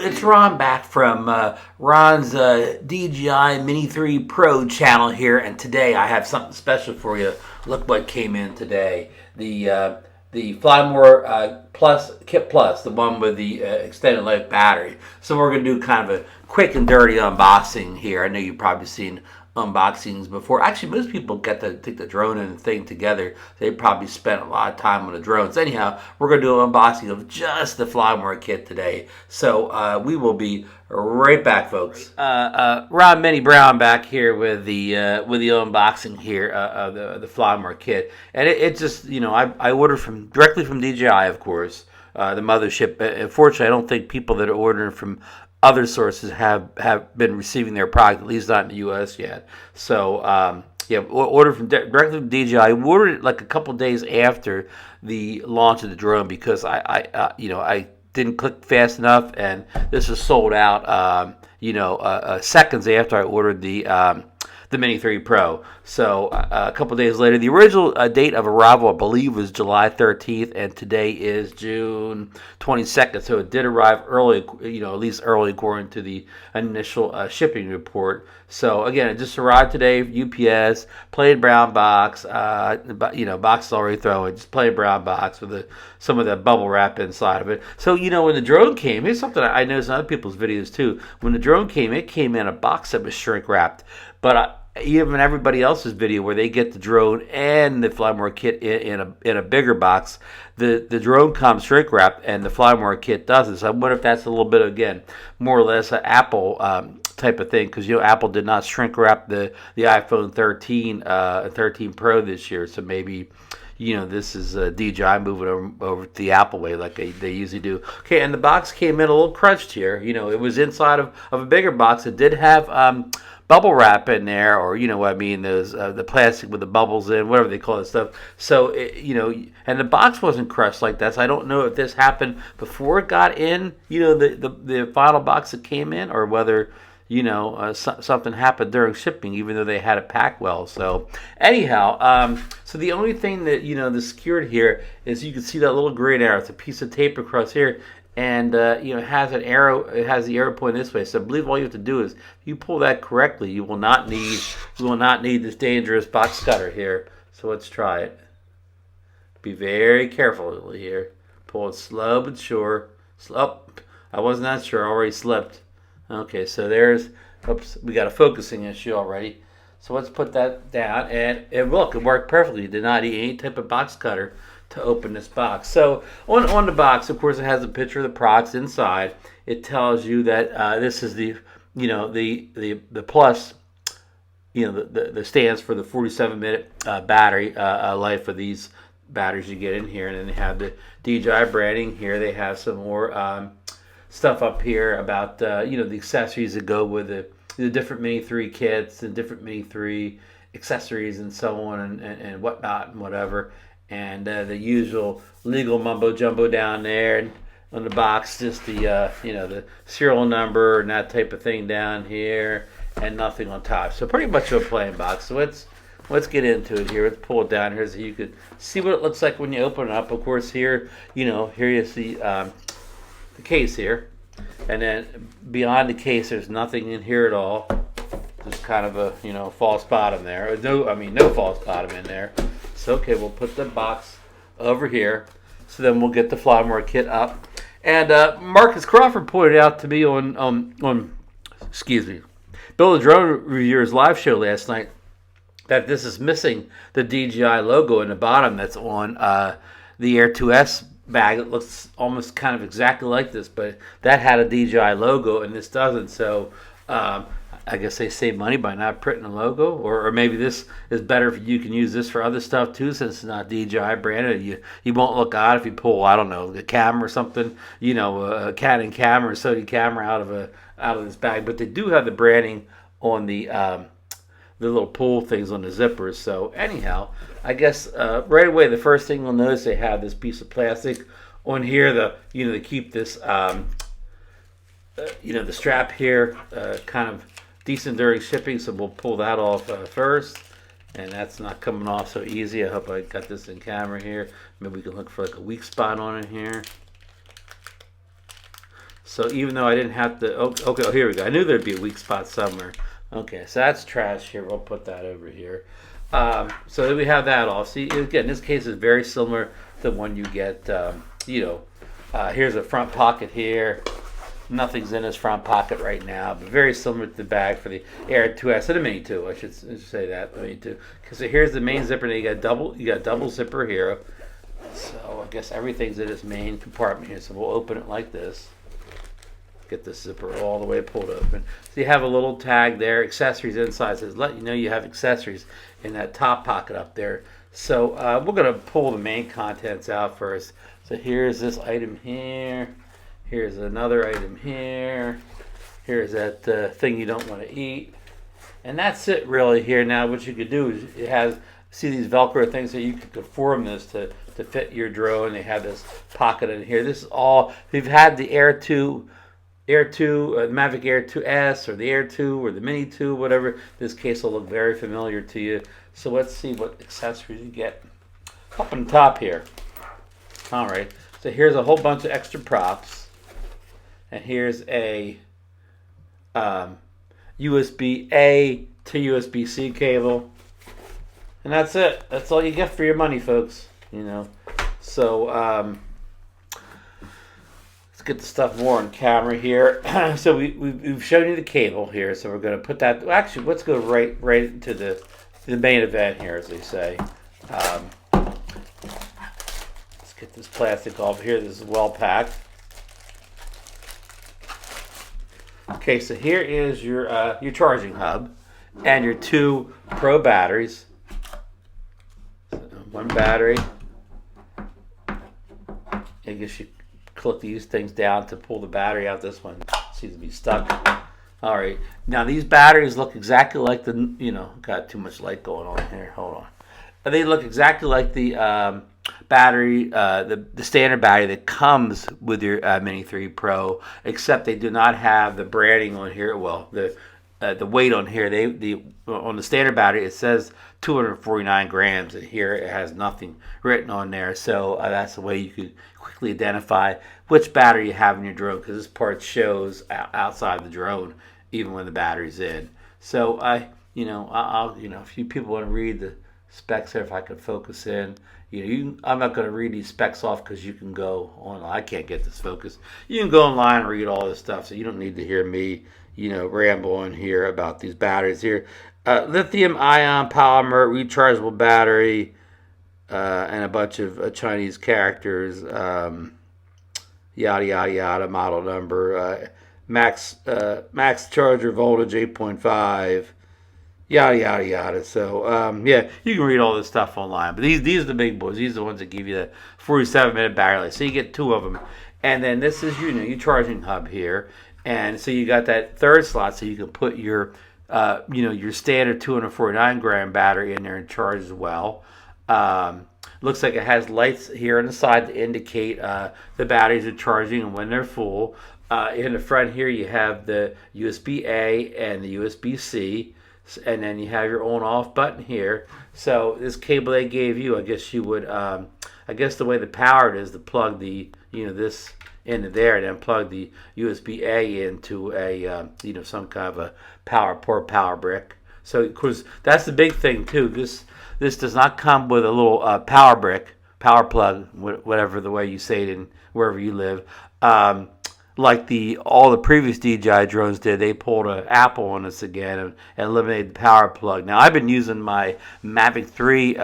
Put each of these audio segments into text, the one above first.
it's Ron back from Ron's DJI Mini 3 Pro channel here, and today I have something special for you. Look what came in today. The Flymore Plus Kit Plus, the one with the extended life battery. So we're going to do kind of a quick and dirty unboxing here. I know you've probably seen unboxings before. Actually, most people get to take the drone and the thing together. They probably spent a lot of time on the drones. Anyhow, we're going to do an unboxing of just the Flymore kit today. So we will be right back, folks. Ron Minnie Brown back here with the unboxing here of the Flymore kit, and it just, you know, I ordered directly from DJI, of course, the mothership. Unfortunately, I don't think people that are ordering from other sources have been receiving their product, at least not in the U.S. yet. So, ordered directly from DJI. I ordered it like a couple days after the launch of the drone because I didn't click fast enough, and this was sold out, seconds after I ordered the Mini 3 Pro. So a couple days later, the original date of arrival, I believe, was July 13th, and today is June 22nd. So it did arrive early, at least early according to the initial shipping report. So again, it just arrived today. UPS, plain brown box. Box is already thrown. Just plain brown box with some of the bubble wrap inside of it. So when the drone came, here's something I noticed in other people's videos too. When the drone came, it came in a box that was shrink wrapped, but even everybody else's video where they get the drone and the Flymore kit in a bigger box, the drone comes shrink wrapped and the Flymore kit doesn't. So I wonder if that's a little bit, again, more or less an Apple type of thing, because Apple did not shrink wrap the iPhone 13 Pro this year. So maybe this is DJI moving over to the Apple way like they usually do. Okay, and the box came in a little crunched here. It was inside of a bigger box. It did have bubble wrap in there, or those the plastic with the bubbles in, whatever they call it stuff. So and the box wasn't crushed like that. So I don't know if this happened before it got in, the final box that came in, or whether something happened during shipping, even though they had it packed well. So anyhow, so the only thing that that's secured here is you can see that little green arrow. It's a piece of tape across here. And it has an arrow. It has the arrow pointing this way. So I believe all you have to do is, if you pull that correctly, you will not need this dangerous box cutter here. So let's try it. Be very careful here. Pull it slow but sure. I was not sure. I already slipped. Okay, so oops, we got a focusing issue already. So let's put that down, and look, it worked perfectly. You did not need any type of box cutter to open this box. So on the box, of course, it has a picture of the products inside. It tells you that this is the plus, the stands for the 47-minute battery life of these batteries you get in here, and then they have the DJI branding here. They have some more stuff up here about the accessories that go with the different Mini 3 kits and different Mini 3 accessories and so on and whatnot and whatever. And the usual legal mumbo jumbo down there, and on the box just the the serial number and that type of thing down here, and nothing on top. So pretty much a plain box. So let's get into it here. Let's pull it down here so you can see what it looks like when you open it up. Of course, here you see the case here, and then beyond the case, there's nothing in here at all. Just kind of a false bottom there. No false bottom in there. So okay, we'll put the box over here. So then we'll get the Flymore kit up. And Marcus Crawford pointed out to me on Bill the Drone Reviewer's live show last night that this is missing the DJI logo in the bottom that's on the Air 2S bag. It looks almost kind of exactly like this, but that had a DJI logo and this doesn't. So I guess they save money by not printing a logo, or maybe this is better if you can use this for other stuff too, since it's not DJI branded. You won't look odd if you pull, I don't know, the camera or something, a Canon camera or Sony camera out of this bag. But they do have the branding on the little pull things on the zippers. So anyhow, I guess right away the first thing you'll notice, they have this piece of plastic on here to keep this the strap here kind of decent during shipping. So we'll pull that off first, and that's not coming off so easy. I hope I got this in camera here. Maybe we can look for like a weak spot on it here. So even though I didn't have to, okay, here we go. I knew there'd be a weak spot somewhere. Okay, so that's trash here. We'll put that over here. So we have that all. See, again, this case is very similar to the one you get, here's a front pocket here. Nothing's in this front pocket right now, but very similar to the bag for the Air 2S and the Mini 2. I should say that, the Mini 2. Because here's the main zipper, and you got double zipper here. So I guess everything's in this main compartment here. So we'll open it like this. Get this zipper all the way pulled open. So you have a little tag there, accessories inside. Says let you know you have accessories in that top pocket up there. So we're going to pull the main contents out first. So here's this item here. Here's another item here. Here's that thing you don't want to eat. And that's it really here. Now what you could do is it has, see these Velcro things that you could conform this to fit your drone. They have this pocket in here. This is all, we've had the Air 2, the Mavic Air 2S or the Air 2 or the Mini 2, whatever. This case will look very familiar to you. So let's see what accessories you get. Up on the top here. All right. So here's a whole bunch of extra props. And here's a USB-A to USB-C cable. And that's it. That's all you get for your money, folks. So let's get the stuff more on camera here. So we've shown you the cable here. So we're going to put that. Well, actually, let's go right into the main event here, as they say. Let's get this plastic off here. This is well packed. Okay, so here is your charging hub and your 2 Pro batteries. So one battery. I guess you click these things down to pull the battery out. This one seems to be stuck. All right. Now these batteries look exactly like the, got too much light going on here. Hold on. They look exactly like the battery, the standard battery that comes with your Mini 3 Pro, except they do not have the branding on here. Well, the weight on here, on the standard battery it says 249 grams, and here it has nothing written on there. So that's the way you could quickly identify which battery you have in your drone, because this part shows outside the drone even when the battery's in. So I'll if you people want to read the specs here, if I could focus in. I'm not going to read these specs off because you can go online. I can't get this focused. You can go online and read all this stuff, so you don't need to hear me, ramble on here about these batteries here. Lithium-ion polymer rechargeable battery, and a bunch of Chinese characters. Yada yada yada. Model number. Max charger voltage 8.5. Yada yada yada. So you can read all this stuff online. But these are the big boys. These are the ones that give you the 47-minute battery life. So you get 2 of them, and then this is your charging hub here. And so you got that third slot, so you can put your your standard 249 gram battery in there and charge as well. Looks like it has lights here on the side to indicate the batteries are charging and when they're full. In the front here, you have the USB-A and the USB-C. And then you have your on-off button here. So this cable they gave you, I guess you would, I guess the way the power it is to plug the, this into there, and then plug the USB-A into a, some kind of a power brick. So of course that's the big thing too. This does not come with a little power plug, whatever the way you say it in wherever you live. Like all the previous DJI drones did, they pulled an Apple on us again and eliminated the power plug. Now, I've been using my Mavic 3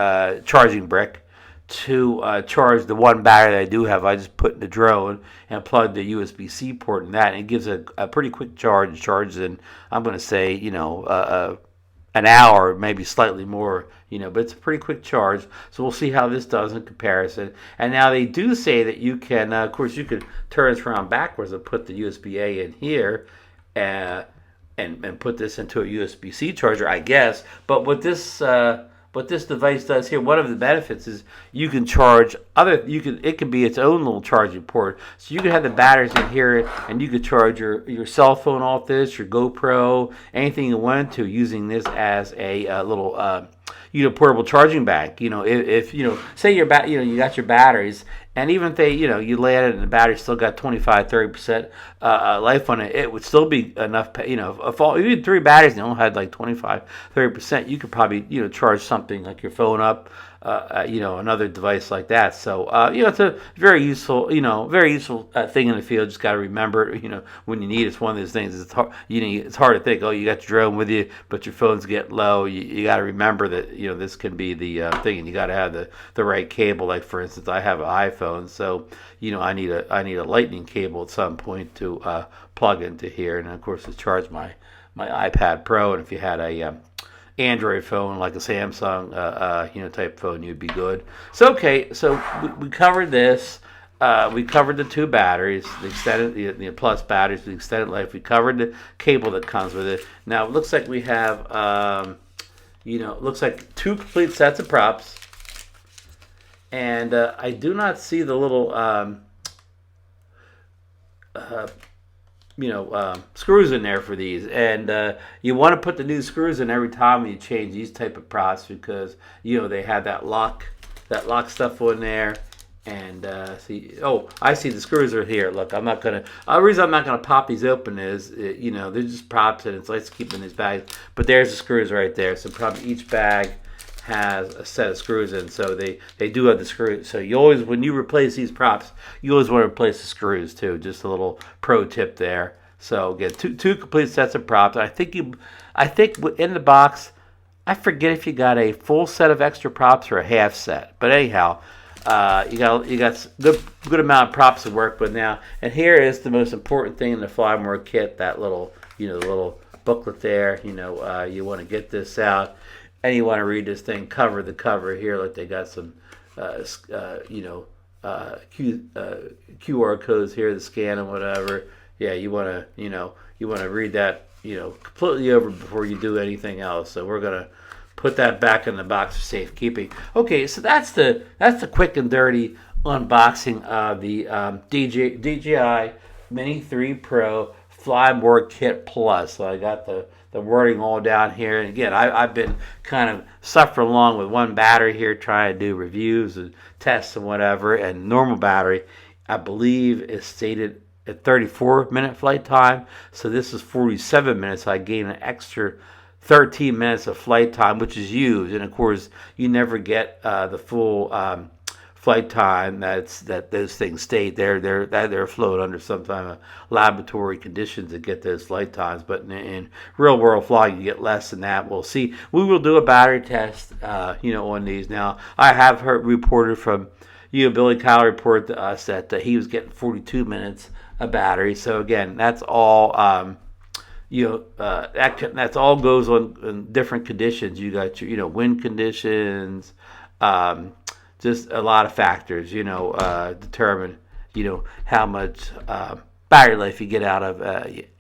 charging brick to charge the one battery that I do have. I just put in the drone and plug the USB-C port in that, and it gives a pretty quick charge. It charges in, I'm going to say, an hour, maybe slightly more, but it's a pretty quick charge. So we'll see how this does in comparison. And now they do say that you can, of course, you could turn this around backwards and put the USB-A in here and put this into a USB-C charger, I guess. But what this device does here, one of the benefits is you can charge it could be its own little charging port. So you could have the batteries in here, and you could charge your cell phone off this, your GoPro, anything you wanted to, using this as a little portable charging bank. If say you got your batteries, and even if they you land it and the battery still got 25-30% life on it, it would still be enough. If you had 3 batteries and they only had like 25-30%, you could probably charge something like your phone up. Another device like that. So, it's a very useful thing in the field. Just got to remember, when you need it. It's one of those things. It's hard. It's hard to think. Oh, you got your drone with you, but your phone's getting low. You got to remember that this can be the thing, and you got to have the right cable. Like for instance, I have an iPhone, so I need a lightning cable at some point to plug into here, and of course to charge my iPad Pro. And if you had a Android phone like a Samsung type phone, you'd be good. So we covered this. We covered the 2 batteries, the extended the plus batteries, the extended life. We covered the cable that comes with it. Now it looks like we have looks like 2 complete sets of props, and I do not see the little screws in there for these, and you want to put the new screws in every time you change these type of props, because they have that lock stuff on there. And I see the screws are here. Look, the reason I'm not gonna pop these open is they're just props, and it's nice to keep in these bags. But there's the screws right there. So probably each bag has a set of screws in, so they do have the screws. So you always, when you replace these props, you always want to replace the screws too. Just a little pro tip there. So again, two complete sets of props. I think in the box, I forget if you got a full set of extra props or a half set. But anyhow, you got good amount of props to work with now. And here is the most important thing in the Fly More kit. That little little booklet there. You want to get this out. And you want to read this thing cover to cover here, like they got some, QR codes here to scan and whatever. Yeah, you want to read that, completely over before you do anything else. So we're gonna put that back in the box for safekeeping. Okay, so that's the quick and dirty unboxing of the DJI Mini 3 Pro Fly More Kit Plus. So I got the wording all down here. And again, I've been kind of suffering along with one battery here, trying to do reviews and tests and whatever. And normal battery, I believe, is stated at 34-minute flight time. So this is 47 minutes. So I gained an extra 13 minutes of flight time, which is used. And of course, you never get the full flight time that those things stay. They're afloat under some kind of laboratory conditions to get those flight times. But in real world flying, you get less than that. We'll see. We will do a battery test, on these. Now, I have heard reported from Billy Kyle reported to us that he was getting 42 minutes of battery. So again, that's all. That's all goes on in different conditions. You got your wind conditions. Just a lot of factors, determine, how much battery life you get out of,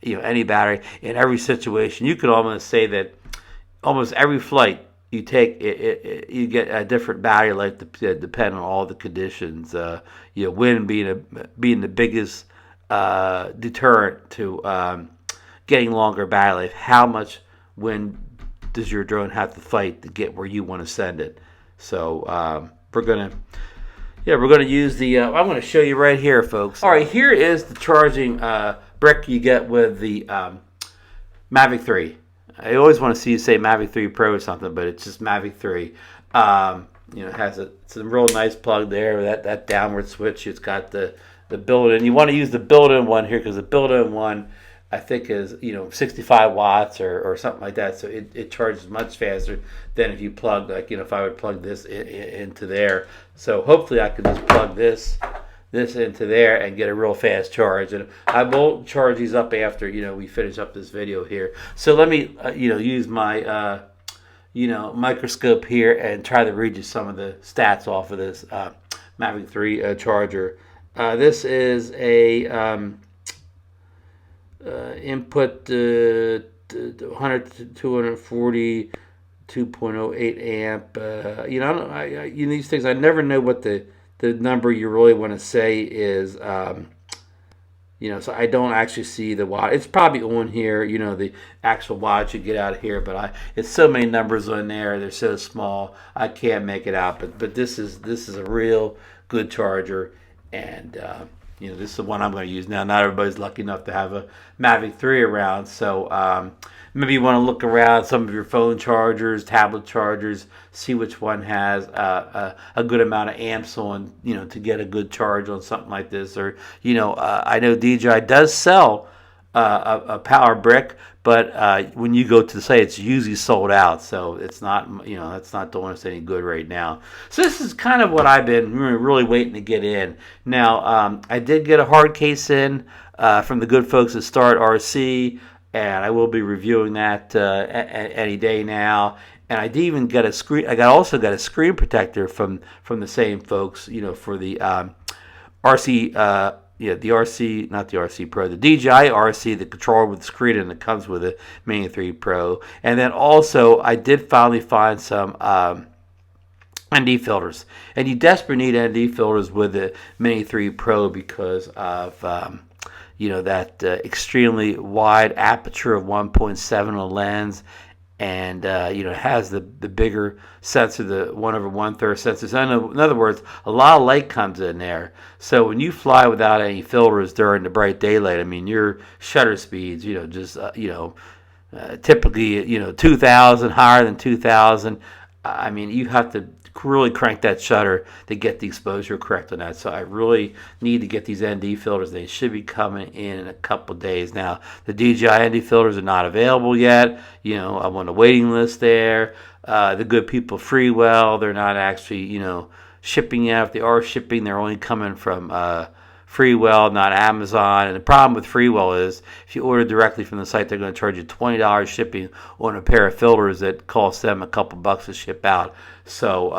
any battery in every situation. You could almost say that almost every flight you take, you get a different battery life depending on all the conditions. Wind being the biggest deterrent to getting longer battery life. How much wind does your drone have to fight to get where you want to send it? So we're gonna use the. I'm gonna show you right here, folks. All right, here is the charging brick you get with the Mavic 3. I always want to see you say Mavic 3 Pro or something, but it's just Mavic 3. It has it's a real nice plug there. That downward switch. It's got the built-in. You want to use the built-in one here because the built-in one, I think, is 65 watts or something like that. So it charges much faster than if you plug, if I would plug this into there. So hopefully I can just plug this into there and get a real fast charge. And I will charge these up after we finish up this video here. So let me use my microscope here and try to read you some of the stats off of this Mavic 3 charger. This is a input 100 to 240, 2.08 amp. These things, I never know what the the number you really want to say is, so I don't actually see the wattage. It's probably on here, the actual wattage you get out of here, but it's so many numbers on there. They're so small, I can't make it out. But this is a real good charger, and this is the one I'm going to use now. Not everybody's lucky enough to have a Mavic 3 around, so maybe you want to look around some of your phone chargers, tablet chargers, see which one has a good amount of amps on, to get a good charge on something like this. Or, I know DJI does sell a power brick, but when you go to the site, it's usually sold out. So it's not, that's not doing us any good right now. So this is kind of what I've been really waiting to get in. Now, I did get a hard case in from the good folks at Start RC, and I will be reviewing that any day now. And I did even get a screen. Also got a screen protector from the same folks, for the RC. The RC, not the RC Pro, the DJI RC, the controller with the screen, and it comes with a Mini 3 Pro. And then also, I did finally find some ND filters, and you desperately need ND filters with the Mini 3 Pro because of that extremely wide aperture of 1.7 on the lens, and it has the bigger sensor, the 1/1/3 sensor. So in other words, a lot of light comes in there. So when you fly without any filters during the bright daylight, I mean, your shutter speeds, typically 2,000, higher than 2,000. I mean, you have to really crank that shutter to get the exposure correct on that. So I really need to get these ND filters. They should be coming in a couple days. Now, the DJI ND filters are not available yet. I'm on the waiting list there. The good people Freewell, they're not actually, shipping yet. If they are shipping, they're only coming from Freewell, not Amazon. And the problem with Freewell is if you order directly from the site, they're going to charge you $20 shipping on a pair of filters that costs them a couple bucks to ship out. So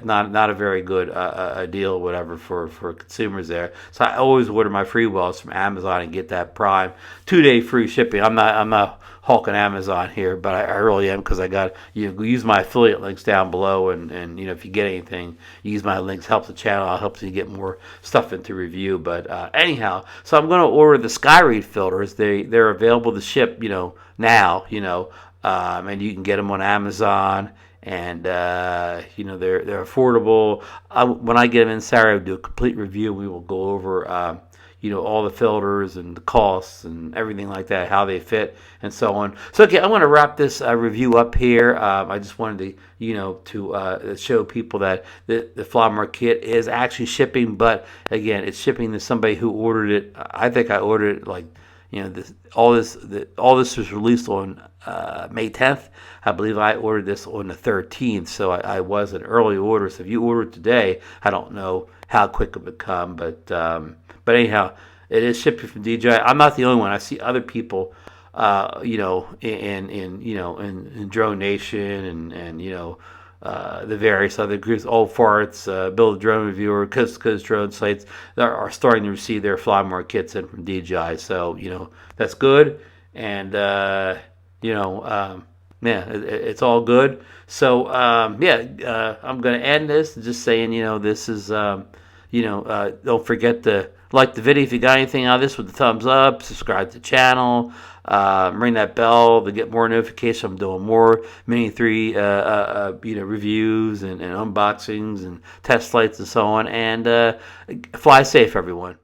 not a very good a deal, whatever, for consumers there. So I always order my Freewells from Amazon and get that Prime 2-day free shipping. I'm not hawking Amazon here, but I really am, because I got use my affiliate links down below, and if you get anything, use my links, helps the channel out, helps you get more stuff into review. But anyhow, so I'm going to order the Skyread filters. They're available to ship now, and you can get them on Amazon. And they're affordable. When I get them in Saturday, I'll do a complete review. We will go over all the filters and the costs and everything like that, how they fit and so on. So okay, I want to wrap this review up here. I just wanted to show people that the Flymore kit is actually shipping, but again, it's shipping to somebody who ordered it. I think I ordered it like all this was released on May 10th. I believe I ordered this on the 13th, so I was an early order. So if you order it today, I don't know how quick it would come, but anyhow, it is shipping from DJI. I'm not the only one. I see other people, in Drone Nation and the various other groups, Old Farts, Build a Drone Reviewer, Cause drone sites that are starting to receive their Flymore kits in from DJI. So that's good, and it's all good. So I'm going to end this just saying, this is don't forget to like the video if you got anything out of this with the thumbs up, subscribe to the channel, ring that bell to get more notifications. I'm doing more Mini 3 reviews and unboxings and test flights and so on. And fly safe, everyone.